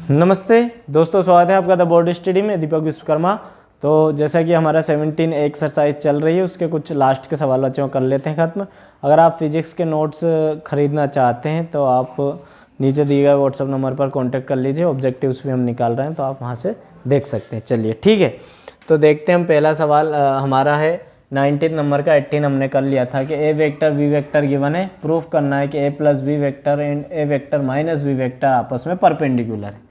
नमस्ते दोस्तों, स्वागत है आपका द बोर्ड स्टडी में। दीपक विश्वकर्मा। तो जैसा कि हमारा 17 एक्सरसाइज चल रही है, उसके कुछ लास्ट के सवाल बच्चे कर लेते हैं ख़त्म। अगर आप फिजिक्स के नोट्स ख़रीदना चाहते हैं तो आप नीचे दिए गए व्हाट्सअप नंबर पर कांटेक्ट कर लीजिए। ऑब्जेक्टिव्स भी हम निकाल रहे हैं तो आप वहाँ से देख सकते हैं। चलिए ठीक है, तो देखते हैं हम। पहला सवाल हमारा है 19 नंबर का। 18 हमने कर लिया था कि A vector B vector given है, प्रूफ करना है कि A plus B vector and A vector minus B vector आपस में परपेंडिकुलर है।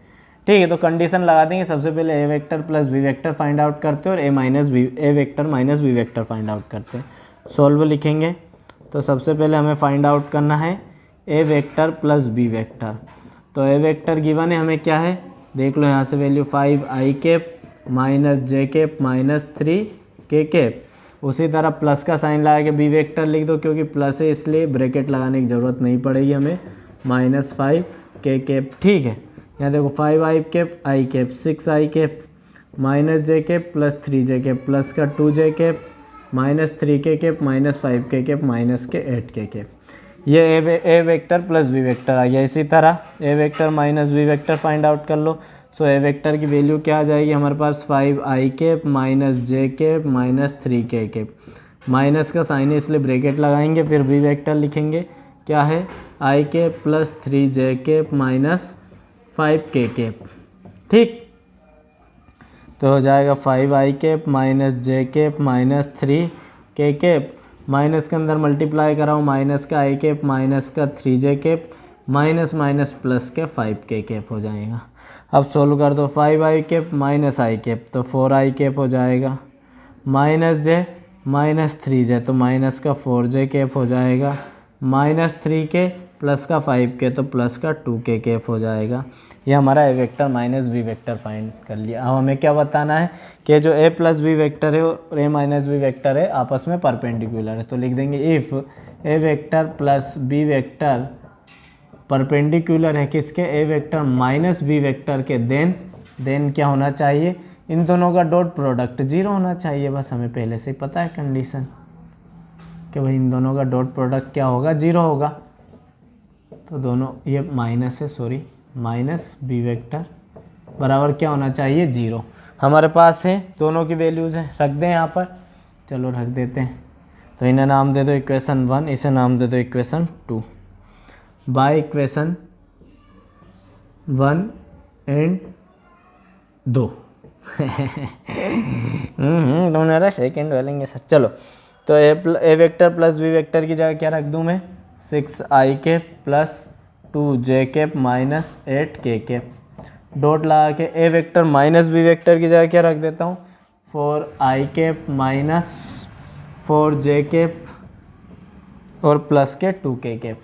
ठीक है, तो कंडीशन लगा देंगे। सबसे पहले A vector plus B vector find out करते हैं और A vector minus B vector find out करते हैं। सॉल्व लिखेंगे तो सबसे पहले हमें फाइंड आउट करना है ए वेक्टर प्लस बी वेक्टर। तो ए वेक्टर गिवन है हमें क्या है, देख लो यहाँ से वैल्यू 5i कैप माइनस जे कैप माइनस 3k कैप। उसी तरह प्लस का साइन लगा के बी वेक्टर लिख दो, क्योंकि प्लस है इसलिए ब्रैकेट लगाने की ज़रूरत नहीं पड़ेगी हमें। -5k cap. ठीक है, यहाँ देखो 5i cap I cap 6i cap minus J cap plus 3j cap plus का 2j cap minus 3k cap minus 5k cap minus K 8k cap. ये A vector plus B vector आ गया। इसी तरह A vector minus B vector find out कर लो। सो ए vector की value क्या आ जाएगी हमारे पास, 5i कैप माइनस जे cap minus 3k cap. Minus का साइन है इसलिए ब्रैकेट लगाएंगे, फिर बी वेक्टर लिखेंगे क्या है, i cap plus 3j cap minus 5k cap. ठीक, तो हो जाएगा 5i कैप माइनस जे cap minus 3k cap. Minus के अंदर मल्टीप्लाई कराओ, माइनस का i कैप माइनस का 3j cap minus minus plus के 5k कैप हो जाएगा। अब सोल्व कर दो, 5i cap minus i cap तो 4i कैप हो जाएगा, माइनस जे माइनस 3j तो माइनस का 4j कैप हो जाएगा, माइनस 3k प्लस का 5k तो प्लस का 2k कैप हो जाएगा। ये हमारा A vector minus B vector find कर लिया। अब हमें क्या बताना है कि जो ए प्लस बी वेक्टर है और ए माइनस बी वेक्टर है आपस में परपेंडिकुलर है। तो लिख देंगे if a vector plus B vector perpendicular है किसके, a vector minus B vector के, देन क्या होना चाहिए, इन दोनों का डॉट प्रोडक्ट 0 होना चाहिए। बस हमें पहले से ही पता है कंडीशन कि भाई इन दोनों का डॉट प्रोडक्ट क्या होगा, 0 होगा। तो दोनों ये माइनस है, सॉरी माइनस बी वेक्टर बराबर क्या होना चाहिए, 0। हमारे पास है दोनों की वैल्यूज़ हैं, रख दें यहाँ पर। चलो रख देते हैं। तो इन्हें नाम दे दो इक्वेशन 1, इसे नाम दे दो इक्वेशन 2। बाय इक्वेशन 1 एंड 2 दोनों सेकेंड बोलेंगे सर। चलो, तो ए वेक्टर प्लस बी वेक्टर की जगह क्या रख दूँ मैं, 6i cap plus 2j cap minus 8k cap. Dot लगा के ए वेक्टर माइनस बी वेक्टर की जगह क्या रख देता हूँ, 4i cap minus 4j cap और प्लस के 2k कैप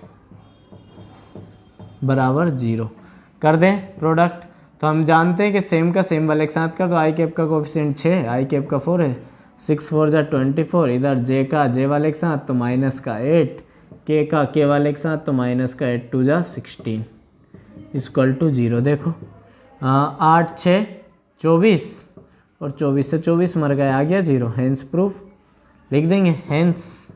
बराबर 0 कर दें प्रोडक्ट। तो हम जानते हैं कि सेम का सेम वाले के साथ कर दो। आई कैप का कोफिशिएंट 6, आई कैप का 4 है, 6 4 जा 24। इधर जे का जे वाले के साथ तो माइनस का 8, के का के वाले के साथ तो माइनस का 8 2 जा 16 इक्वल टू 0। देखो 8 6 24 और 24 से 24 मर गए, आ गया 0। हेंस प्रूफ लिख देंगे, hence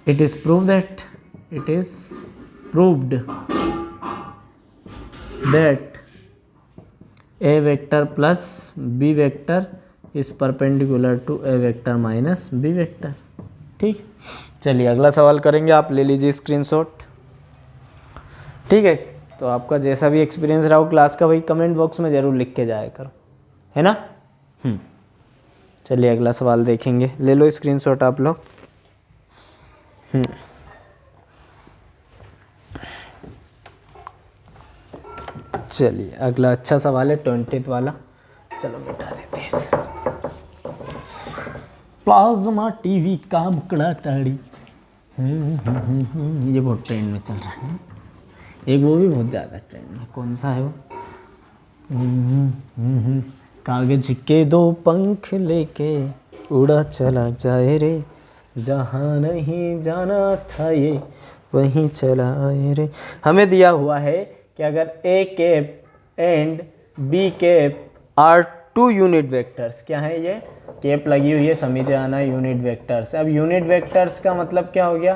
it is prove that it is proved that a vector plus b vector is perpendicular to a vector minus b vector। ठीक, चलिए अगला सवाल करेंगे। आप ले लीजिए स्क्रीनशॉट। ठीक है, तो आपका जैसा भी एक्सपीरियंस रहा हो क्लास का वही कमेंट बॉक्स में ज़रूर लिख के जाया करो, है ना। चलिए अगला सवाल देखेंगे, ले लो स्क्रीनशॉट आप लोग। चलिए अगला अच्छा सवाल है 20th वाला। चलो मिटा देते हैं इसे। प्लाज्मा टीवी का बुकड़ा ताड़ी, ये बहुत ट्रेंड में चल रहा है। एक वो भी बहुत ज़्यादा ट्रेंड में, कौन सा है वो, कागज के 2 पंख लेके उड़ा चला जाए रे, जहाँ नहीं जाना था ये वहीं चला आए रे। हमें दिया हुआ है कि अगर A cap and B cap are 2 unit vectors, क्या है ये, कैप लगी हुई है समझे आना यूनिट वेक्टर्स। अब यूनिट वेक्टर्स का मतलब क्या हो गया,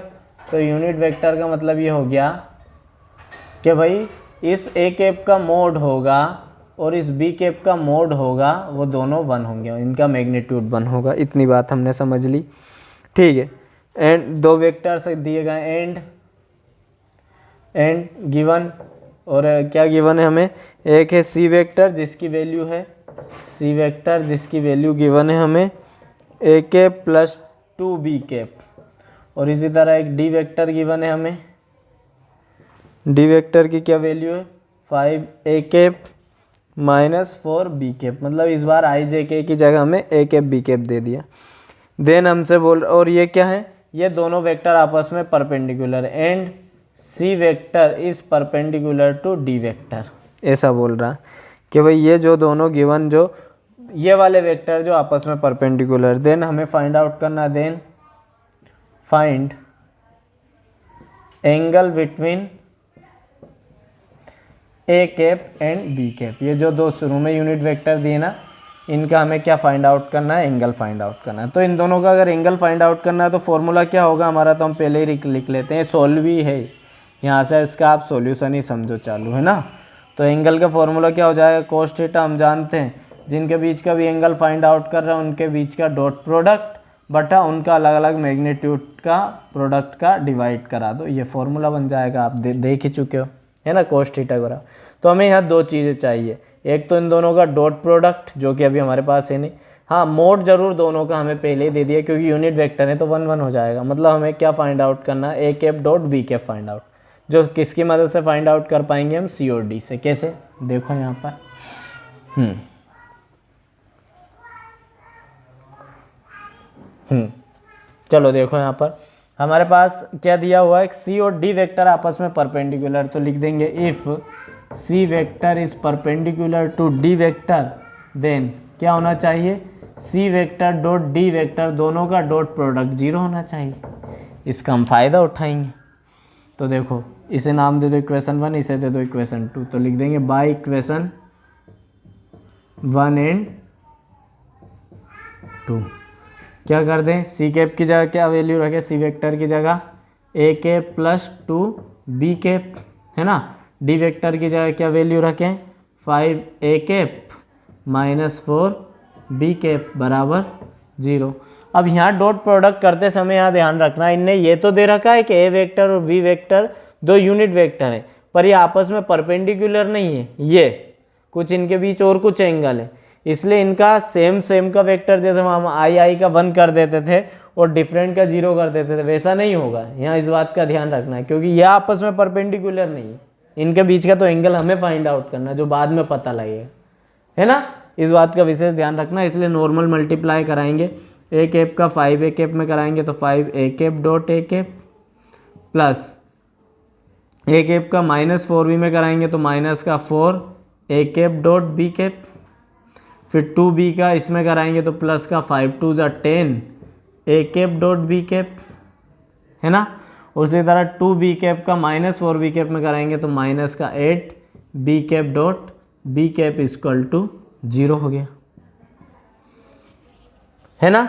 तो यूनिट वेक्टर का मतलब ये हो गया कि भाई इस ए कैप का मोड होगा और इस बी कैप का मोड होगा, वो दोनों 1 होंगे, इनका मैग्नीट्यूड 1 होगा। इतनी बात हमने समझ ली, ठीक है। एंड दो वेक्टर्स दिए गए एंड गिवन, और क्या गिवन है हमें, एक है सी वेक्टर जिसकी वैल्यू है सी वेक्टर जिसकी वैल्यू गिवन है हमें ए कैप प्लस 2 बी कैप, और इसी तरह एक डी वेक्टर गिवन है हमें, डी वेक्टर की क्या वैल्यू है 5 A cap minus 4 B cap, मतलब इस बार आई जे के की जगह हमें ए कैप बी कैप दे दिया। देन हमसे बोल, और ये क्या है, ये दोनों वेक्टर आपस में perpendicular and C vector is perpendicular to d vector, ऐसा बोल रहा कि भाई ये जो दोनों गिवन जो ये वाले वेक्टर जो आपस में परपेंडिकुलर, देन हमें फाइंड आउट करना, then find angle between a cap and B cap. ये जो दो शुरू में यूनिट वेक्टर दिए ना, इनका हमें क्या फाइंड आउट करना है, एंगल फाइंड आउट करना है। तो इन दोनों का अगर एंगल फाइंड आउट करना है तो फॉर्मूला क्या होगा हमारा, तो हम पहले ही लिख लेते हैं, सोल्व ही है यहाँ से, इसका आप सॉल्यूशन ही समझो चालू, है ना। तो एंगल का फॉर्मूला क्या हो जाएगा, कोस थीटा हम जानते हैं, जिनके बीच का भी एंगल फाइंड आउट कर रहे हैं उनके बीच का डॉट प्रोडक्ट बटा उनका अलग अलग मैग्नीट्यूड का प्रोडक्ट का डिवाइड करा दो, ये फॉर्मूला बन जाएगा। आप देख ही चुके हो, है ना, कोस थीटा को। तो हमें यहाँ दो चीज़ें चाहिए, एक तो इन दोनों का डॉट प्रोडक्ट जो कि अभी हमारे पास है नहीं, हाँ मोड जरूर दोनों का हमें पहले ही दे दिया क्योंकि यूनिट वेक्टर है तो 1 1 हो जाएगा। मतलब हमें क्या फाइंड आउट करना है, A cap dot B cap find out, जो किसकी मदद से फाइंड आउट कर पाएंगे हम, सी और डी से। कैसे, देखो यहाँ पर चलो देखो यहाँ पर हमारे पास क्या दिया हुआ है, सी और डी वेक्टर आपस में परपेंडिकुलर, तो लिख देंगे if c vector is perpendicular to d vector then क्या होना चाहिए, c vector dot d vector दोनों का डॉट प्रोडक्ट 0 होना चाहिए। इसका हम फायदा उठाएंगे। तो देखो इसे नाम दे दो इक्वेशन 1, इसे दे दो इक्वेशन 2, तो लिख देंगे बाय इक्वेशन 1 एंड 2 क्या कर दें, सी कैप की जगह क्या वैल्यू रखें, सी वेक्टर की जगह ए कैप प्लस 2 बी कैप, है ना। डी वेक्टर की जगह क्या वैल्यू रखें, 5 A cap minus 4 B cap बराबर 0। अब यहाँ डॉट प्रोडक्ट करते समय यहाँ ध्यान रखना, इनने ये तो दे रखा है कि ए वेक्टर और बी वेक्टर दो यूनिट वेक्टर है, पर ये आपस में परपेंडिकुलर नहीं है, ये कुछ इनके बीच और कुछ एंगल है, इसलिए इनका सेम का वेक्टर जैसे हम आई का 1 कर देते थे और डिफरेंट का 0 कर देते थे, वैसा नहीं होगा। यहाँ इस बात का ध्यान रखना है क्योंकि यह आपस में परपेंडिकुलर नहीं है, इनके बीच का तो एंगल हमें फाइंड आउट करना है जो बाद में पता लगेगा, है ना। इस बात का विशेष ध्यान रखना, इसलिए नॉर्मल मल्टीप्लाई कराएंगे, ए कैप का 5 ए कैप में कराएंगे तो 5 A cap dot A cap plus A cap का माइनस 4 में कराएंगे तो माइनस का 4 A cap dot B cap, फिर 2b का इसमें कराएंगे तो प्लस का 5 2 जा 10 ए कैप डॉट बी कैप, है ना। उसी तरह 2b कैप का माइनस 4b कैप में कराएंगे तो माइनस का 8 b cap dot B cap equal to 0 हो गया, है ना।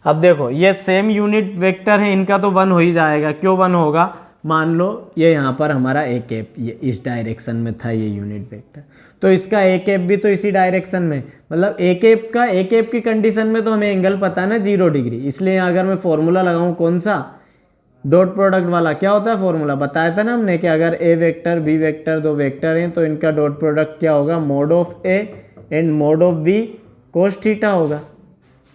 अब देखो ये सेम यूनिट वेक्टर है, इनका तो 1 हो ही जाएगा। क्यों 1 होगा, मान लो ये यहाँ पर हमारा ए कैप ये इस डायरेक्शन में था ये यूनिट वेक्टर, तो इसका ए कैप भी तो इसी डायरेक्शन में, मतलब ए कैप की कंडीशन में तो हमें एंगल पता है ना 0 डिग्री, इसलिए अगर मैं फॉर्मूला लगाऊं कौन सा, डॉट प्रोडक्ट वाला, क्या होता है फॉर्मूला बताया था ना हमने कि अगर ए वेक्टर बी वेक्टर दो वेक्टर हैं तो इनका डॉट प्रोडक्ट क्या होगा, mod of a and mod of b cos theta होगा,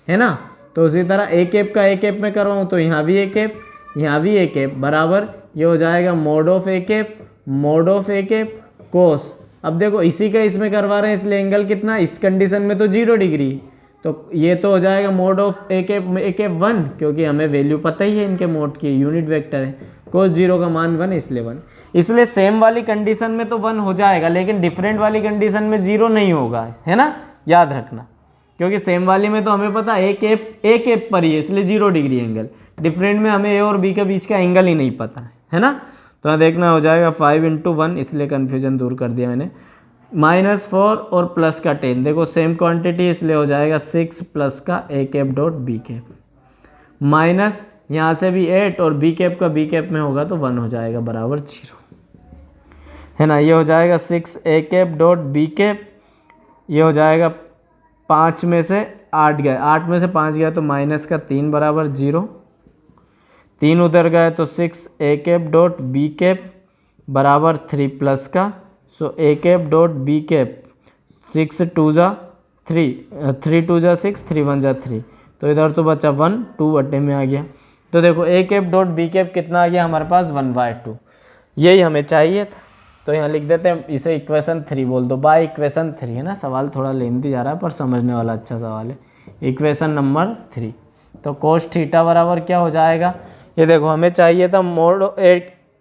है ना। तो उसी तरह ए कैप का ए कैप में करवाऊँ तो यहाँ भी ए कैप यहाँ भी ए कैप बराबर ये हो जाएगा मोड ऑफ ए कैप कोस। अब देखो इसी का इसमें करवा रहे हैं इसलिए एंगल कितना, इस कंडीशन में तो 0 डिग्री, तो ये तो हो जाएगा मोड ऑफ ए कैप 1, क्योंकि हमें वैल्यू पता ही है इनके मोड की, यूनिट वेक्टर है, कोस 0 का मान 1 इसलिए 1। इसलिए सेम वाली कंडीशन में तो 1 हो जाएगा, लेकिन डिफरेंट वाली कंडीशन में 0 नहीं होगा, है ना, याद रखना। क्योंकि सेम वाली में तो हमें पता ए कैप पर ही है इसलिए 0 डिग्री एंगल, डिफरेंट में हमें ए और बी के बीच का एंगल ही नहीं पता है ना। तो देखना हो जाएगा 5 × 1, इसलिए कन्फ्यूजन दूर कर दिया मैंने। -4 और प्लस का 10, देखो सेम क्वांटिटी इसलिए हो जाएगा 6 प्लस का a cap dot b cap, minus यहाँ से भी 8 और b कैप का b कैप में होगा तो 1 हो जाएगा बराबर 0, है ना। ये हो जाएगा 6 a cap dot b cap, ये हो जाएगा 5 में से 8 गए, 8 में से 5 गया तो माइनस का 3 बराबर 0, 3 उधर गए तो 6 a cap dot b cap बराबर 3 प्लस का, सो a cap dot b cap 6 2 जा 3, 3 2 जा 6, 3 1 जा 3, तो इधर तो बचा 1, 2 अड्डे में आ गया। तो देखो a cap dot b cap कितना आ गया हमारे पास 1/2, यही हमें चाहिए था। तो यहाँ लिख देते हैं, इसे इक्वेशन 3 बोल दो, बाय इक्वेशन 3, है ना। सवाल थोड़ा लेंथी जा रहा है पर समझने वाला अच्छा सवाल है। इक्वेशन नंबर 3, तो कोस थीटा बराबर क्या हो जाएगा, ये देखो हमें चाहिए था mode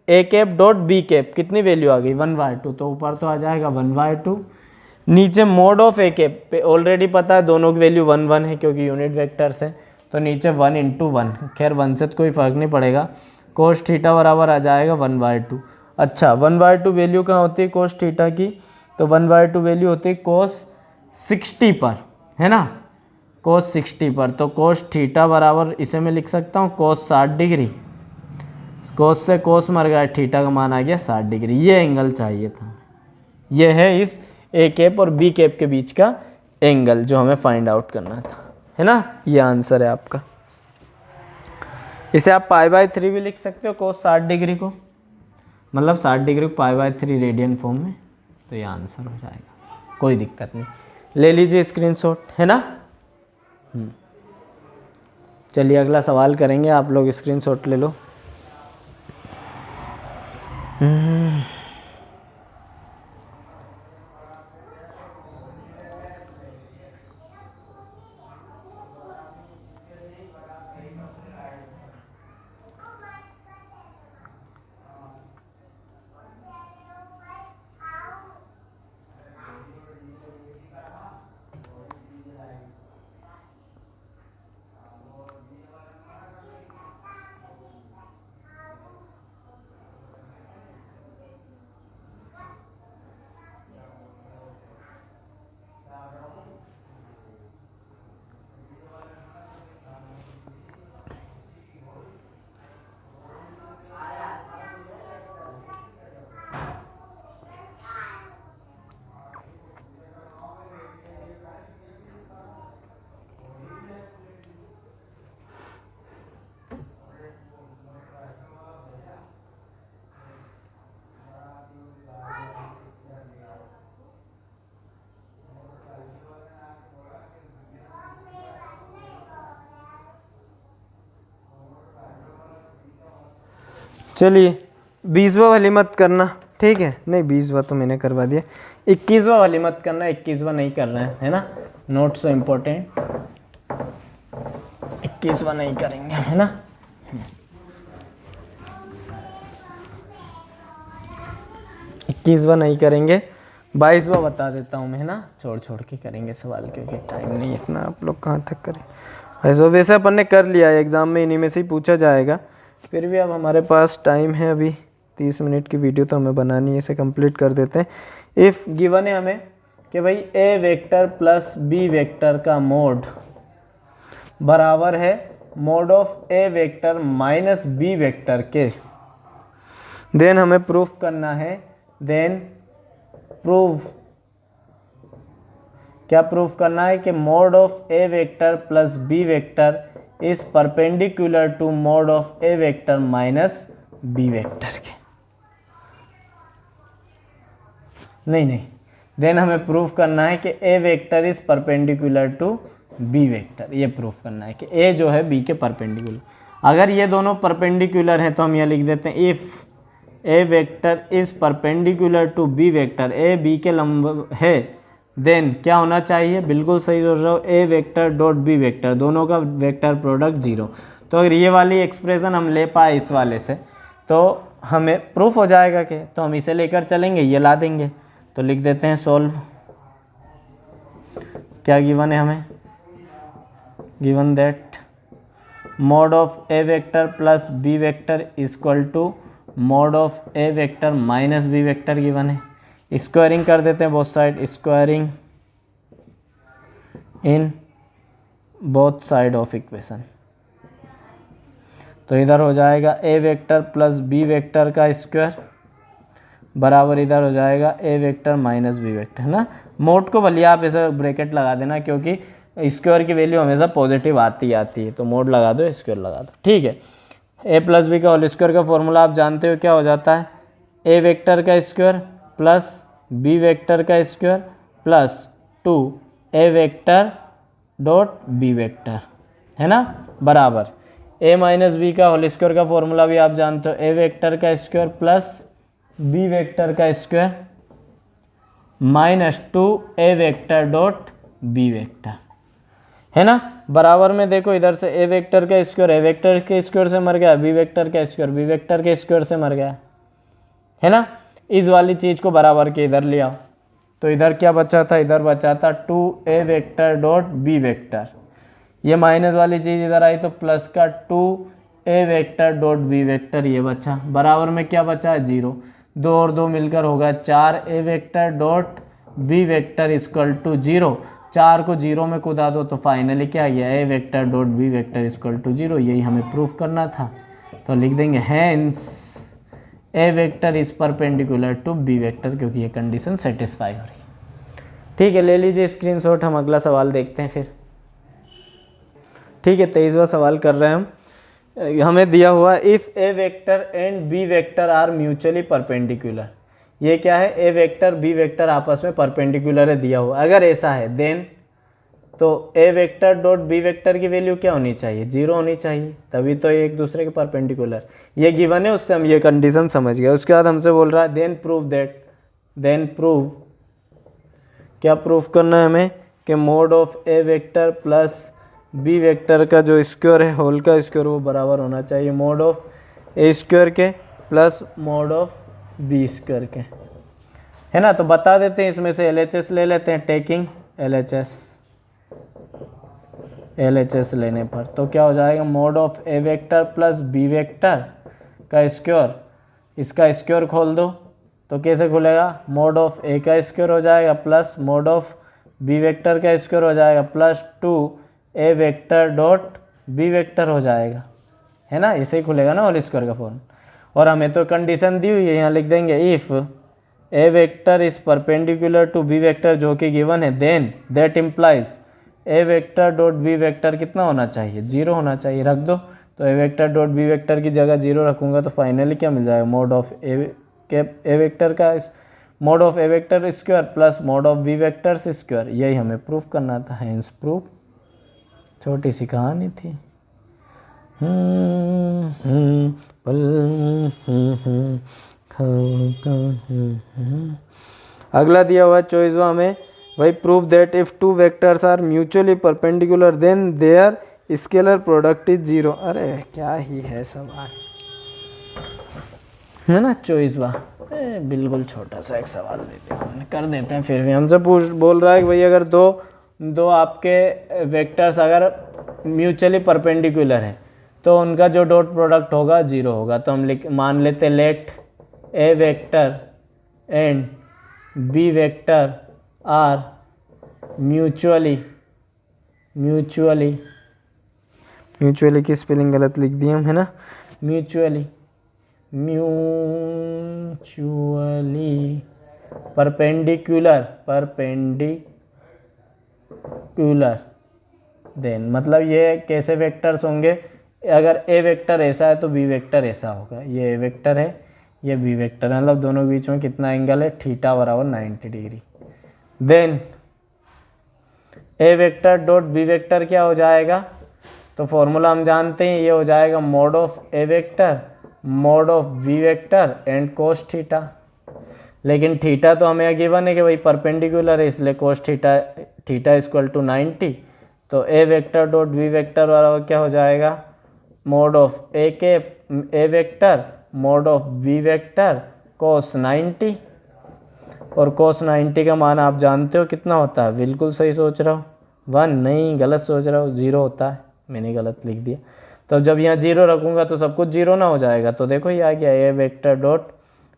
a cap dot b cap, कितनी वैल्यू आ गई 1/2, तो ऊपर तो आ जाएगा 1/2, नीचे मोड ऑफ a कैप पे ऑलरेडी पता है दोनों की वैल्यू 1 1 है क्योंकि यूनिट वेक्टर्स है, तो नीचे 1 × 1, खैर 1 से तो कोई फर्क नहीं पड़ेगा। कोस थीटा बराबर आ जाएगा 1/2। अच्छा 1/2 वैल्यू कहाँ होती है कोस थीटा की, तो 1/2 वैल्यू होती है कोस 60 पर, है ना, कोस 60 पर। तो कोस थीटा बराबर इसे मैं लिख सकता हूँ कोस 60 डिग्री, कोस से कोस मर गया, थीटा का मान आ गया 60 डिग्री, ये एंगल चाहिए था। ये है इस ए कैप और बी कैप के बीच का एंगल जो हमें फाइंड आउट करना था, है ना। ये आंसर है आपका। इसे आप π/3 भी लिख सकते हो कोस 60 डिग्री को, मतलब 60 डिग्री को π/3 रेडियन फॉर्म में, तो ये आंसर हो जाएगा, कोई दिक्कत नहीं। ले लीजिए स्क्रीनशॉट, है ना। चलिए अगला सवाल करेंगे, आप लोग स्क्रीनशॉट ले लो। चलिए 20वां वाली मत करना, ठीक है, नहीं 20वां तो मैंने करवा दिया, 21वां वाली मत करना, 21वां नहीं करना है ना, नोट सो इम्पोर्टेंट, 21वां नहीं करेंगे, है ना। 21वां नहीं करेंगे, 22वां बता देता हूँ मैं, है ना, छोड़ छोड़ के करेंगे सवाल क्योंकि टाइम नहीं इतना, आप लोग कहाँ तक करें। वैसे अपन ने कर लिया है, एग्ज़ाम में इन्हीं में से ही पूछा जाएगा, फिर भी अब हमारे पास टाइम है अभी 30 मिनट की वीडियो तो हमें बनानी है, इसे कंप्लीट कर देते हैं। इफ़ गिवन है हमें कि भाई A vector plus B vector का मोड बराबर है mod of A vector minus B vector के, देन हमें प्रूफ करना है, देन प्रूव, क्या प्रूफ करना है कि mod of A vector plus B vector is perpendicular to mod of A vector minus B vector के, नहीं, देन हमें प्रूफ करना है कि A vector is perpendicular to B vector, ये प्रूफ करना है कि ए जो है बी के परपेंडिकुलर। अगर ये दोनों परपेंडिकुलर है तो हम यहाँ लिख देते हैं if a vector is perpendicular to B vector, a b के लंब है, देन क्या होना चाहिए, बिल्कुल सही सोच रहे हो, ए वेक्टर डॉट बी वेक्टर, दोनों का वेक्टर प्रोडक्ट 0। तो अगर ये वाली एक्सप्रेशन हम ले पाए इस वाले से तो हमें प्रूफ हो जाएगा कि, तो हम इसे लेकर चलेंगे, ये ला देंगे। तो लिख देते हैं सोल्व, क्या गिवन है हमें, given that mod of A vector plus B vector equal to mod of A vector minus B vector given है। स्क्वायरिंग कर देते हैं both side, squaring in both side of equation. तो इधर हो जाएगा a vector plus B vector का square बराबर इधर हो जाएगा a vector minus B vector, है ना। मोड को भले आप ऐसा ब्रैकेट लगा देना क्योंकि स्क्वायर की वैल्यू हमेशा पॉजिटिव आती है, तो मोड लगा दो, स्क्वायर लगा दो, ठीक है। ए प्लस बी का होल स्क्वायर का फॉर्मूला आप जानते हो क्या हो जाता है, ए वेक्टर का स्क्वायर प्लस बी वेक्टर का square plus 2 a vector dot B vector, है ना, बराबर ए माइनस बी का होल स्क्वायर का फॉर्मूला भी आप जानते हो, ए वेक्टर का स्क्वायर प्लस बी वेक्टर का square minus 2 a vector dot B vector, है ना। बराबर में देखो इधर से ए वेक्टर का स्क्वायर ए वेक्टर के स्क्वायर से मर गया, बी वेक्टर का स्क्वायर बी वेक्टर के स्क्वायर से मर गया, है ना। इस वाली चीज को बराबर के इधर ले आओ, तो इधर क्या बचा था, इधर बचा था 2 a vector dot B vector, ये माइनस वाली चीज इधर आई तो प्लस का 2 a vector dot B vector ये बचा, बराबर में क्या बचा 0, 2 और 2 मिलकर होगा 4 A vector dot B vector equal to 0, 4 को 0 में कूदा दो तो फाइनली क्या गया A vector dot B vector equal to 0, यही हमें प्रूफ करना था। तो लिख देंगे hence A vector is perpendicular to B vector, क्योंकि ये कंडीशन सेटिस्फाई हो रही है। ठीक है, ले लीजिए स्क्रीनशॉट, हम अगला सवाल देखते हैं फिर। ठीक है, 23वां सवाल कर रहे हैं हम। हमें दिया हुआ if a vector and b vector are mutually perpendicular, ये क्या है, ए वेक्टर बी वेक्टर आपस में परपेंडिकुलर है दिया हुआ, अगर ऐसा है देन तो ए वेक्टर डॉट बी वेक्टर की वैल्यू क्या होनी चाहिए, 0 होनी चाहिए, तभी तो ये एक दूसरे के परपेंडिकुलर, ये गिवन है, उससे हम ये कंडीशन समझ गए। उसके बाद हमसे बोल रहा है then prove that, then prove, क्या प्रूफ करना है हमें कि mod of A vector plus B vector का जो स्क्वायर है होल का स्क्वायर वो बराबर होना चाहिए मोड ऑफ ए स्क्वायर के plus mod of b square के, है ना। तो बता देते हैं, इसमें से LHS ले लेते हैं, टेकिंग LHS लेने पर तो क्या हो जाएगा, mod of A vector plus B vector का स्क्वायर, इसका स्क्वायर खोल दो तो कैसे खुलेगा, मोड ऑफ ए का स्क्वायर हो जाएगा plus mod of B vector का स्क्वायर हो जाएगा plus 2 a vector dot B vector हो जाएगा, है ना, ऐसे ही खुलेगा ना होल स्क्वायर का फॉर्म। और हमें तो कंडीशन दी हुई है, यहाँ लिख देंगे if a vector is perpendicular to B vector, जो कि गिवन है, then that implies a vector dot B vector कितना होना चाहिए, 0 होना चाहिए, रख दो। तो ए वेक्टर डॉट बी वेक्टर की जगह 0 रखूंगा तो फाइनली क्या मिल जाएगा, मोड ऑफ ए वेक्टर का mod of A vector square plus mod of B vector square, यही हमें प्रूफ करना था। हेंस प्रूफ, छोटी सी कहानी थी। अगला दिया हुआ चॉइसवा में भाई proof that if two vectors are mutually perpendicular then their scalar product is 0। अरे क्या ही है सवाल, है ना, चॉइसवा बिल्कुल छोटा सा एक सवाल कर देते हैं। फिर भी हमसे बोल रहा है कि भाई अगर दो आपके वेक्टर्स अगर म्यूचुअली परपेंडिकुलर है तो उनका जो डॉट प्रोडक्ट होगा 0 होगा। तो हम मान लेते let a vector and b vector are mutually की स्पेलिंग गलत लिख दी हम, है ना, म्यूचुअली परपेंडिकुलर देन मतलब ये कैसे वेक्टर्स होंगे, अगर ए वेक्टर ऐसा है तो बी वेक्टर ऐसा होगा, ये ए वेक्टर है ये बी वेक्टर है, मतलब दोनों के बीच में कितना एंगल है, थीटा बराबर 90 डिग्री। देन ए वेक्टर डॉट बी वेक्टर क्या हो जाएगा, तो फॉर्मूला हम जानते हैं, ये हो जाएगा mod of A vector mod of B vector and cos theta. लेकिन थीटा तो हमें गिवन है कि भाई परपेंडिकुलर है, इसलिए कोस थीटा इक्वल टू 90। तो ए वेक्टर डॉट बी वेक्टर बराबर क्या हो जाएगा, mod of A vector mod of B vector cos 90, और कोस 90 का मान आप जानते हो कितना होता है, बिल्कुल सही सोच रहा हूँ, 1 नहीं, गलत सोच रहा हूँ, 0 होता है, मैंने गलत लिख दिया। तो जब यहाँ 0 रखूँगा तो सब कुछ 0 ना हो जाएगा। तो देखो ये आ गया A vector dot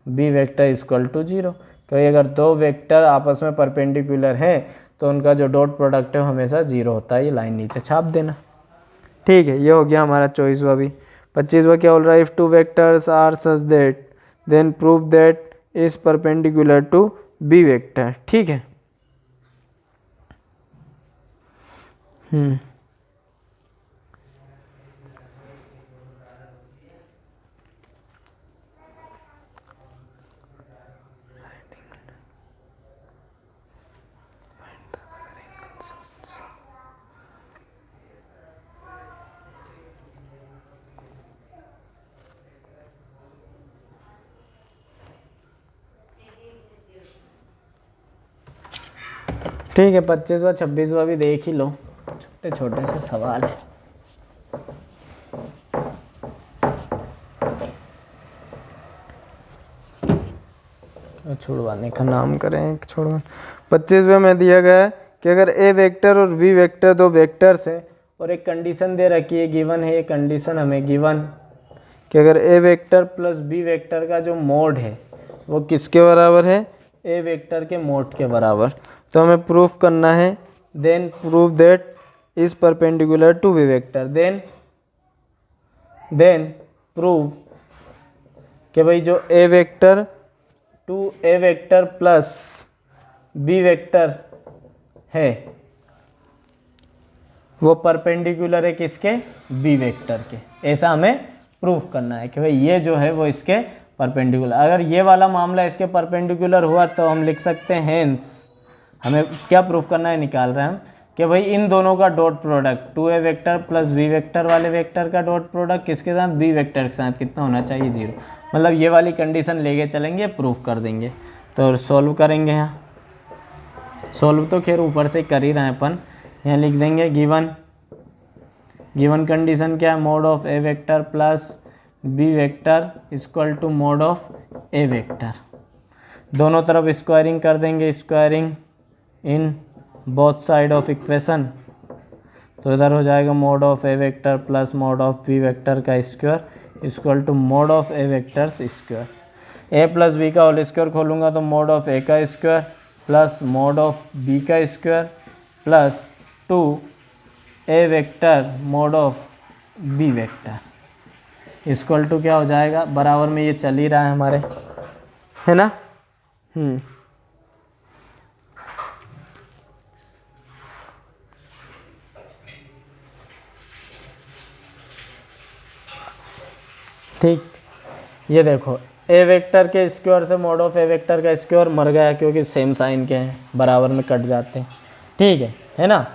B vector equal to 0। क्योंकि अगर दो वेक्टर आपस में परपेंडिकुलर हैं तो उनका जो डॉट प्रोडक्ट है वो हमेशा 0 होता है। ये लाइन नीचे छाप देना। ठीक है, ये हो गया हमारा 24वां भी। 25वां क्या बोल रहा है, if two vectors are such that then prove that is perpendicular to B vector. ठीक है। ठीक है, 25वां 26वां भी देख ही लो, छोटे छोटे से सवाल है। छुड़वाने का नाम करें, छोड़वा। 25वें में दिया गया है कि अगर ए वेक्टर और वी वेक्टर दो वेक्टर्स हैं और एक कंडीशन दे रखी है, गिवन है ये कंडीशन हमें गिवन, कि अगर a vector plus B vector का जो मोड है वो किसके बराबर है, ए वेक्टर के मोड के बराबर। तो हमें प्रूफ करना है, then prove that is perpendicular to B vector. Then prove कि भाई जो A vector to A vector plus B vector है वो परपेंडिकुलर है किसके, बी वेक्टर के। ऐसा हमें प्रूफ करना है कि भाई ये जो है वो इसके परपेंडिकुलर। अगर ये वाला मामला इसके परपेंडिकुलर हुआ तो हम लिख सकते हैं हेंस। हमें क्या प्रूफ करना है, निकाल रहे हैं हम कि भाई इन दोनों का dot product 2a vector plus b vector वाले वेक्टर का डॉट प्रोडक्ट किसके साथ, b वेक्टर के साथ कितना होना चाहिए, 0। मतलब ये वाली कंडीशन लेके चलेंगे, प्रूफ कर देंगे। तो सॉल्व करेंगे, यहाँ सॉल्व तो खैर ऊपर से कर ही रहे हैं अपन। यहाँ लिख देंगे गिवन कंडीशन क्या है, mod of A vector plus B vector equal to mod of A vector. दोनों तरफ स्क्वायरिंग कर देंगे, squaring in both side of equation. तो इधर हो जाएगा mod of A vector plus mod of B vector का square equal to mod of A vectors square. A plus B का होल स्क्वायर खोलूँगा तो मोड ऑफ ए का square plus mod of B का square plus 2a vector mod of B vector equal to क्या हो जाएगा, बराबर में ये चल ही रहा है हमारे, है ना। ठीक, ये देखो ए वेक्टर के स्क्वायर से मोड ऑफ ए वेक्टर का स्क्वायर मर गया क्योंकि सेम साइन के हैं, बराबर में कट जाते हैं। ठीक है ना।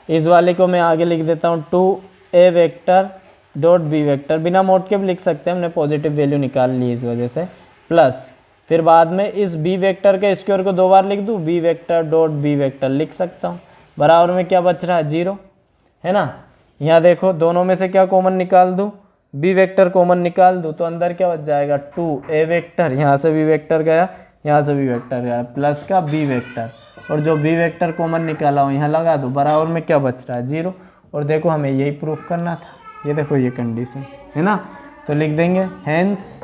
इस वाले को मैं आगे लिख देता हूँ 2a vector dot B vector, बिना मोड के भी लिख सकते हैं, हमने पॉजिटिव वैल्यू निकाल ली इस वजह से, प्लस फिर बाद में इस बी वेक्टर के स्क्वायर को 2 बार लिख दूँ, b vector dot B vector लिख सकता हूँ। बराबर में क्या बच रहा है, 0, है ना। यहाँ देखो दोनों में से क्या कॉमन निकाल दूँ, बी वेक्टर कॉमन निकाल दूँ तो अंदर क्या बच जाएगा, 2a वेक्टर, यहाँ से बी वेक्टर गया, यहाँ से बी वेक्टर गया, प्लस का बी वेक्टर, और जो बी वेक्टर कॉमन निकाला हूँ यहाँ लगा दो, बराबर में क्या बच रहा है, 0। और देखो हमें यही प्रूफ करना था, ये देखो ये कंडीशन है ना। तो लिख देंगे हेंस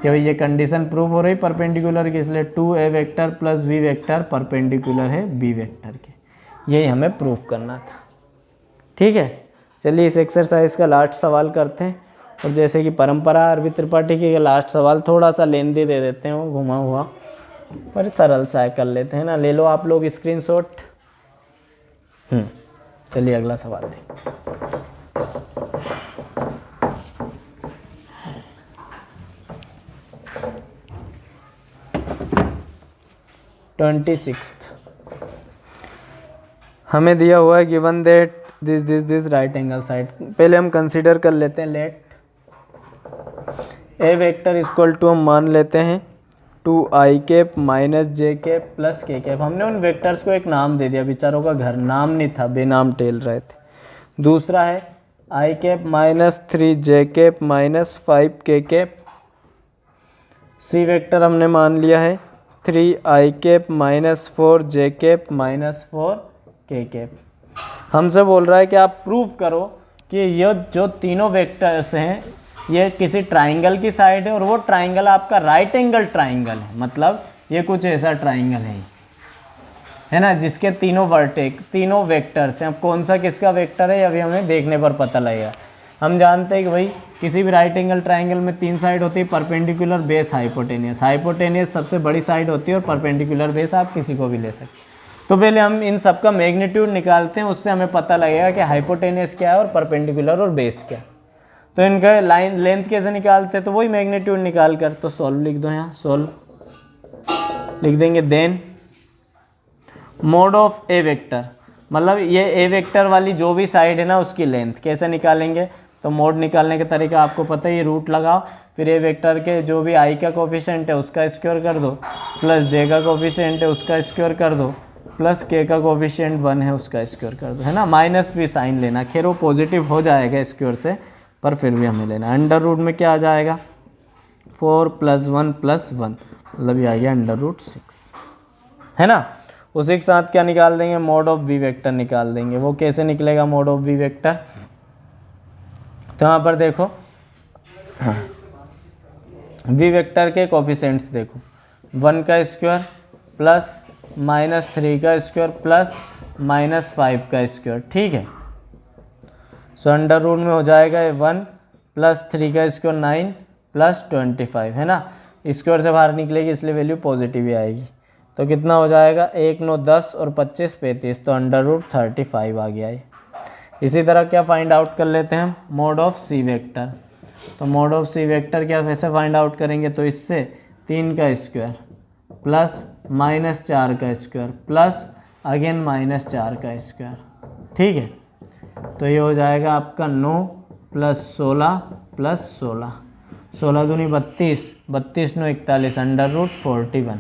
कि भाई ये कंडीशन प्रूव हो रही परपेंडिकुलर की, इसलिए 2a vector plus B vector perpendicular है बी वेक्टर के। यही हमें प्रूफ करना था। ठीक है, चलिए इस एक्सरसाइज का लास्ट सवाल करते हैं। और जैसे कि परंपरा अरविंद त्रिपाठी की, लास्ट सवाल थोड़ा सा लेंदी दे देते हैं, वो घुमा हुआ पर सरल सा कर लेते हैं ना। ले लो आप लोग स्क्रीनशॉट। चलिए अगला सवाल देखें। हमें दिया हुआ है given that this right angle side. पहले हम कंसीडर कर लेते हैं, let a vector equal to हम मान लेते हैं 2i कैप माइनस जे कैप प्लस के कैप। हमने उन वेक्टर्स को एक नाम दे दिया, बेचारों का घर नाम नहीं था, बेनाम टेल रहे थे। दूसरा है i cap minus 3j cap minus 5k cap. C vector हमने मान लिया है 3i cap minus 4j cap minus 4k cap. हमसे बोल रहा है कि आप प्रूव करो कि ये जो तीनों वेक्टर्स हैं ये किसी ट्राइंगल की साइड है और वो ट्राइंगल आपका राइट एंगल ट्राइंगल है, मतलब ये कुछ ऐसा ट्राइंगल है ना, जिसके तीनों वर्टेक्स तीनों वेक्टर्स हैं। अब कौन सा किसका वेक्टर है अभी हमें देखने पर पता लगेगा। हम जानते हैं कि भाई किसी भी राइट एंगल ट्राइंगल में 3 साइड होती है, परपेंडिकुलर, बेस, हाइपोटेनियस। हाइपोटेनियस सबसे बड़ी साइड होती है और परपेंडिकुलर बेस आप किसी को भी ले सकते। तो पहले हम इन सब का मैग्नीट्यूड निकालते हैं, उससे हमें पता लगेगा कि हाइपोटेनियस क्या है और परपेंडिकुलर और बेस क्या। तो इनका लाइन लेंथ कैसे निकालते हैं, तो वही मैग्नीट्यूड निकाल कर। तो सॉल्व लिख दो, यहाँ सॉल्व लिख देंगे। Then mod of A vector, मतलब ये ए वेक्टर वाली जो भी साइड है ना उसकी लेंथ कैसे निकालेंगे। तो मोड निकालने का तरीका आपको पता है, ये रूट लगाओ, फिर ए वेक्टर के जो भी आई का कोफिशिएंट है उसका स्क्वायर कर दो, प्लस जे का कोफिशिएंट है उसका स्क्वायर कर दो, प्लस के का कोफिशिएंट 1 है उसका स्क्वायर कर दो, है ना। माइनस भी साइन लेना, खैर वो पॉजिटिव हो जाएगा स्क्वायर से, पर फिर भी हमें लेना। अंडर रूट में क्या आ जाएगा, 4 + 1 + 1, मतलब ये आ गया √6, है ना। उसी के साथ क्या निकाल देंगे, मोड ऑफ वी वेक्टर निकाल देंगे। वो कैसे निकलेगा मोड ऑफ वी वेक्टर, तो यहाँ पर देखो वी वेक्टर के कोफिशिएंट्स देखो, 1 का स्क्वायर प्लस -3 का स्क्वायर प्लस -5 का स्क्वायर, ठीक है। सो अंडर रूट में हो जाएगा ये 1 + 3 का स्क्वायर 9 + 25, है ना। स्क्वायर से बाहर निकलेगी इसलिए वैल्यू पॉजिटिव ही आएगी। तो कितना हो जाएगा, 1 9 10 और 25 35, तो √35 आ गया है। इसी तरह क्या फाइंड आउट कर लेते हैं हम, मोड ऑफ सी वेक्टर। तो मोड ऑफ सी वेक्टर क्या वैसे फाइंड आउट करेंगे, तो इससे 3 का स्क्वायर प्लस -4 का स्क्वायर प्लस अगेन -4 का स्क्वायर, ठीक है। तो ये हो जाएगा आपका 9 + 16 + 16, 16 दूनी 32, 32 9 41, √41।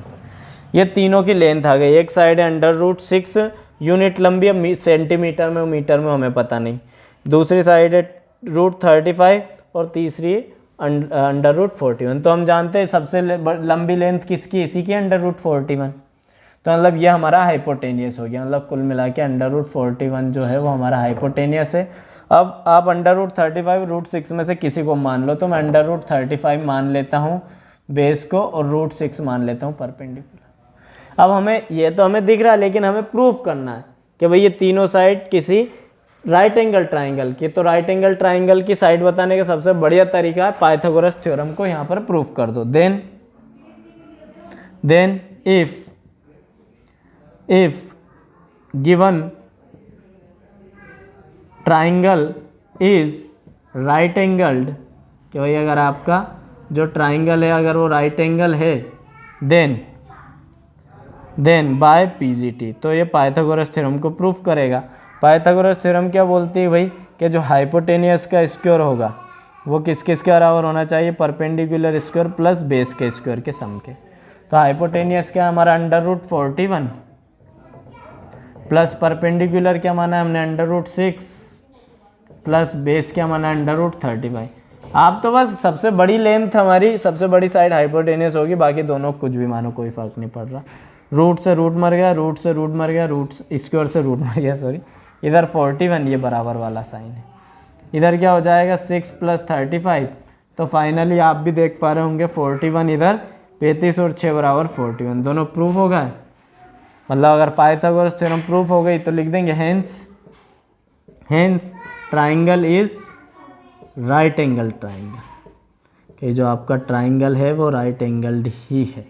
ये तीनों की लेंथ आ गई। एक साइड है √6 यूनिट लंबी, अब सेंटीमीटर में मीटर में हमें पता नहीं। दूसरी साइड है √35 और तीसरी √41। तो हम जानते हैं सबसे लंबी लेंथ किसकी, इसी की √41। तो मतलब ये हमारा हाइपोटेनियस हो गया, मतलब कुल मिला के √41 जो है वो हमारा हाइपोटेनियस है। अब आप √35 √6 में से किसी को मान लो, तो मैं √35 मान लेता हूँ बेस को और √6 मान लेता हूँ परपेंडिकुलर। अब हमें ये तो हमें दिख रहा है, लेकिन हमें प्रूफ करना है कि भाई ये तीनों साइड किसी राइट एंगल ट्राइंगल की। तो राइट एंगल ट्राइंगल की साइड बताने का सबसे बढ़िया तरीका है पाइथागोरस थ्योरम को यहाँ पर प्रूफ कर दो। Then if given triangle is right angled, कि भाई अगर आपका जो ट्राइंगल है अगर वो राइट एंगल है, देन बाय पीजीटी, तो ये पाइथागोरस थ्योरम को प्रूफ करेगा। पाइथागोरस थ्योरम क्या बोलती है भाई, कि जो हाइपोटेनियस का स्क्वायर होगा वो किसके बराबर होना चाहिए, परपेंडिकुलर स्क्वायर प्लस बेस के स्क्वायर के सम के। तो हाइपोटेनियस क्या हमारा √41 प्लस परपेंडिकुलर क्या माना हमने √6 प्लस बेस क्या माना √35। आप तो बस सबसे बड़ी लेंथ हमारी सबसे बड़ी साइड हाइपोटेनियस होगी, बाकी दोनों कुछ भी मानो कोई फर्क नहीं पड़ रहा। रूट से रूट मर गया, रूट से रूट मर गया, रूट स्क्वायर से रूट मर गया, सॉरी। इधर 41 ये बराबर वाला साइन है, इधर क्या हो जाएगा 6 + 35। तो फाइनली आप भी देख पा रहे होंगे 41 इधर 35 और 6 = 41, दोनों प्रूफ हो गए। मतलब अगर पाइथागोरस थ्योरम प्रूफ हो गई तो लिख देंगे hence triangle is right angle triangle, कि जो आपका ट्राइंगल है वो राइट एंगल्ड ही है।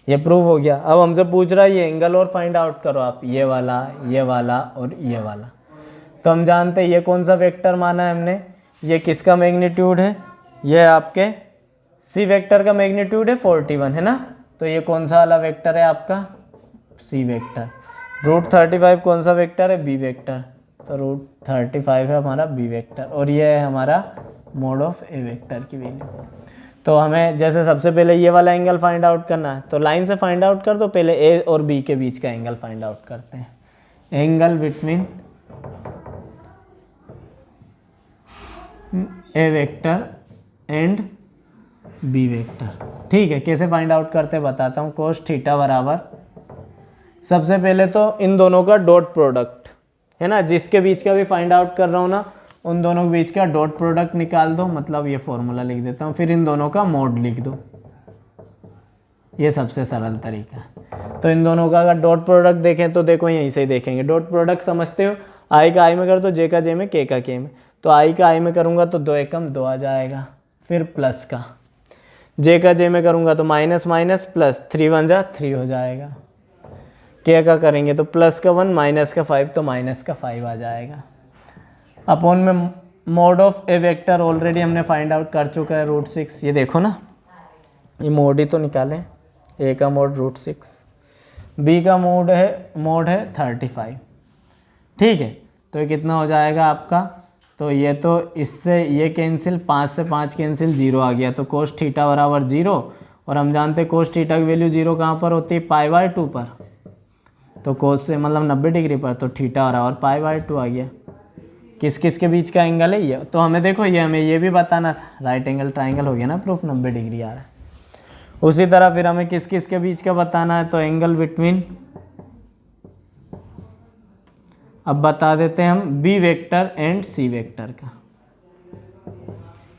ये प्रूव हो गया। अब हमसे पूछ रहा है ये एंगल और फाइंड आउट करो आप, ये वाला और ये वाला। तो हम जानते हैं ये कौन सा वेक्टर माना है हमने, ये किसका मैग्नीट्यूड है, ये आपके सी वेक्टर का मैग्नीट्यूड है 41, है ना। तो ये कौन सा वाला वेक्टर है आपका, सी वेक्टर। √35 कौन सा वेक्टर है, बी वेक्टर। तो √35 है हमारा बी वेक्टर, और ये है हमारा मोड ऑफ ए वेक्टर की वैल्यू। तो हमें जैसे सबसे पहले ये वाला एंगल फाइंड आउट करना है, तो लाइन से फाइंड आउट कर दो। पहले ए और बी के बीच का एंगल फाइंड आउट करते हैं, angle between a vector and b vector. ठीक है, कैसे फाइंड आउट करते हैं बताता हूँ। cos थीटा बराबर, सबसे पहले तो इन दोनों का डॉट प्रोडक्ट, है ना, जिसके बीच का भी फाइंड आउट कर रहा हूँ ना, उन दोनों के बीच का डॉट प्रोडक्ट निकाल दो, मतलब ये फॉर्मूला लिख देता हूँ, फिर इन दोनों का मोड लिख दो, ये सबसे सरल तरीका है। तो इन दोनों का अगर डॉट प्रोडक्ट देखें तो देखो यहीं से ही देखेंगे, डॉट प्रोडक्ट समझते हो, आई का आई में कर दो, जे का जे में, के का के में, तो आई का आई में करूँगा तो 2 एकम 2 आ जाएगा, फिर प्लस का जे का जे में करूँगा तो माइनस माइनस प्लस, 3 1 जा 3 हो जाएगा, के का करेंगे तो प्लस का 1 माइनस का 5 तो माइनस का 5 आ जाएगा। अपॉन में mode of A vector already हमने फाइंड आउट कर चुका है √6, ये देखो ना, ये मोड ही तो निकालें, ए का मोड √6, बी का मोड है 35, ठीक है। तो ये कितना हो जाएगा आपका, तो ये तो इससे ये कैंसिल, 5 से 5 कैंसिल, 0 आ गया, तो कोस थीटा बराबर 0, और हम जानते हैं कोस थीटा की वैल्यू 0 कहाँ पर होती है, π/2 पर, तो कोस से मतलब 90 डिग्री पर, तो थीटा बराबर π/2 आ गया। किस किस के बीच का एंगल है ये, तो हमें देखो ये हमें ये भी बताना था, राइट एंगल ट्राइंगल हो गया ना प्रूफ, 90 डिग्री आ रहा है। उसी तरह फिर हमें किस किस के बीच का बताना है, तो एंगल बिटवीन, अब बता देते हैं हम B vector and C vector का।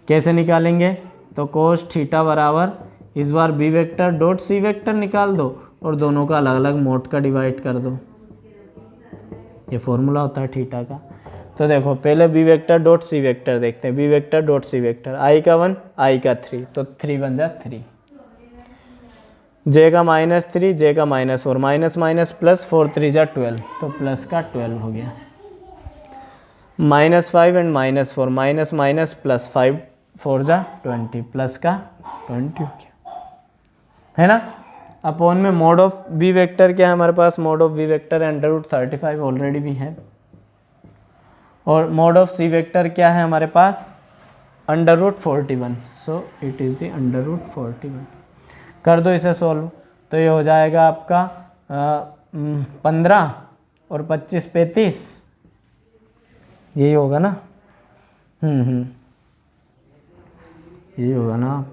कैसे निकालेंगे, तो कोस थीटा बराबर इस बार B vector dot C vector निकाल दो और दोनों का अलग अलग मोड का डिवाइड कर दो, ये फॉर्मूला होता है थीटा का। तो देखो पहले B vector dot C vector देखते हैं, B vector dot C vector, I का 1 आई का 3, तो 3 1 जा 3, जे का -3 जे का -4, माइनस माइनस प्लस, 4 3 जा 12, तो प्लस का 12 हो गया, -5 एंड -4, माइनस माइनस प्लस, 5 4 जा 20, प्लस का 20 हो गया, है ना। अपॉन में मोड ऑफ बी वेक्टर क्या है हमारे पास, mod of B vector √35 already भी है, और मोड ऑफ सी वेक्टर क्या है हमारे पास, √41, सो इट इज़ द √41। कर दो इसे सॉल्व, तो ये हो जाएगा आपका 15 और 25 35, यही होगा ना, यही होगा ना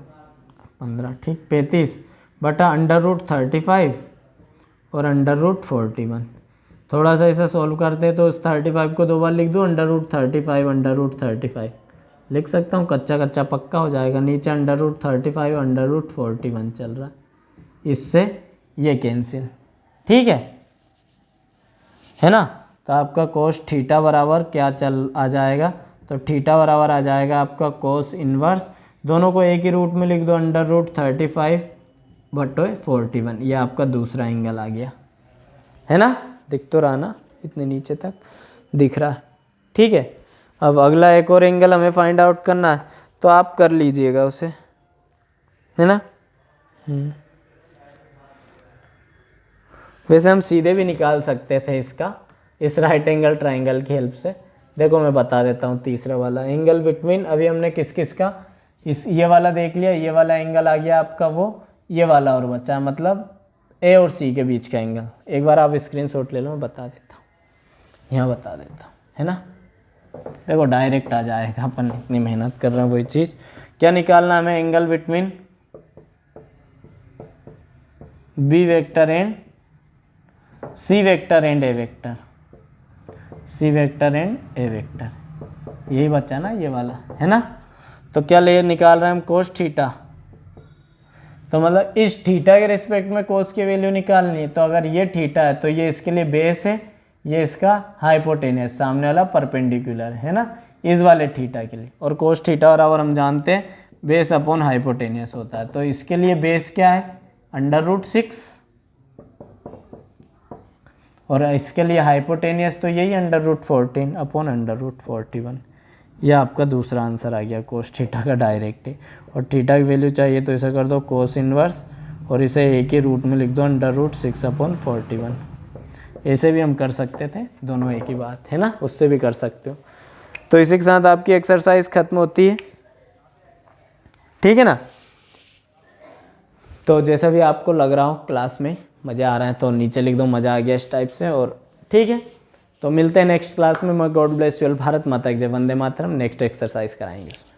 15, ठीक, 35 बटा √35 और √41। थोड़ा सा इसे सॉल्व करते तो इस 35 को 2 बार लिख दूँ, √35 लिख सकता हूँ, कच्चा कच्चा पक्का हो जाएगा, नीचे √35 √41 चल रहा है, इससे ये कैंसिल, ठीक है ना। तो आपका कोस थीटा बराबर क्या आ जाएगा, तो थीटा बराबर आ जाएगा आपका कोस इनवर्स, दोनों को एक ही रूट में लिख दो, √35 बटे 41, ये आपका दूसरा एंगल आ गया, है ना, दिख तो रहा ना, इतने नीचे तक दिख रहा है, ठीक है। अब अगला एक और एंगल हमें फाइंड आउट करना है, तो आप कर लीजिएगा उसे, है ना। वैसे हम सीधे भी निकाल सकते थे इसका, इस राइट एंगल ट्राइंगल की हेल्प से। देखो मैं बता देता हूँ, तीसरा वाला एंगल बिटवीन, अभी हमने किस किस का, इस ये वाला देख लिया, ये वाला एंगल आ गया आपका, वो ये वाला और बचा, मतलब ए और सी के बीच का एंगल। एक बार आप स्क्रीनशॉट ले लो, मैं बता देता हूँ, यहाँ बता देता हूँ, है ना। देखो डायरेक्ट आ जाएगा, अपन इतनी मेहनत कर रहे हैं वही चीज़। क्या निकालना हमें, angle between b vector and C vector and A vector, c vector and A vector, यही बचा ना ये वाला, है ना। तो क्या ले निकाल रहे हैं हम, कोस थीटा, तो मतलब इस थीटा के रिस्पेक्ट में कोस की वैल्यू निकालनी है। तो अगर ये थीटा है तो ये इसके लिए बेस है, ये इसका हाइपोटेनियस, सामने वाला परपेंडिकुलर, है ना, इस वाले थीटा के लिए। और कोस थीटा बराबर हम जानते हैं बेस अपॉन हाइपोटेनियस होता है, तो इसके लिए बेस क्या है, √6, और इसके लिए हाइपोटेनियस तो यही √14 अपॉन √41। यह आपका दूसरा आंसर आ गया कोस थीटा का डायरेक्ट है। और थीटा की वैल्यू चाहिए तो इसे कर दो कोस इनवर्स, और इसे एक ही रूट में लिख दो, √6 अपॉन 41। ऐसे भी हम कर सकते थे, दोनों एक ही बात है ना, उससे भी कर सकते हो। तो इसी के साथ आपकी एक्सरसाइज खत्म होती है, ठीक है ना। तो जैसा भी आपको लग रहा हो क्लास में मज़ा आ रहा है तो नीचे लिख दो मज़ा आ गया इस टाइप से, और ठीक है। तो मिलते हैं नेक्स्ट क्लास में। मैं God bless you all, Bharat माता की जय, वंदे मातरम। नेक्स्ट एक्सरसाइज कराएंगे उसमें।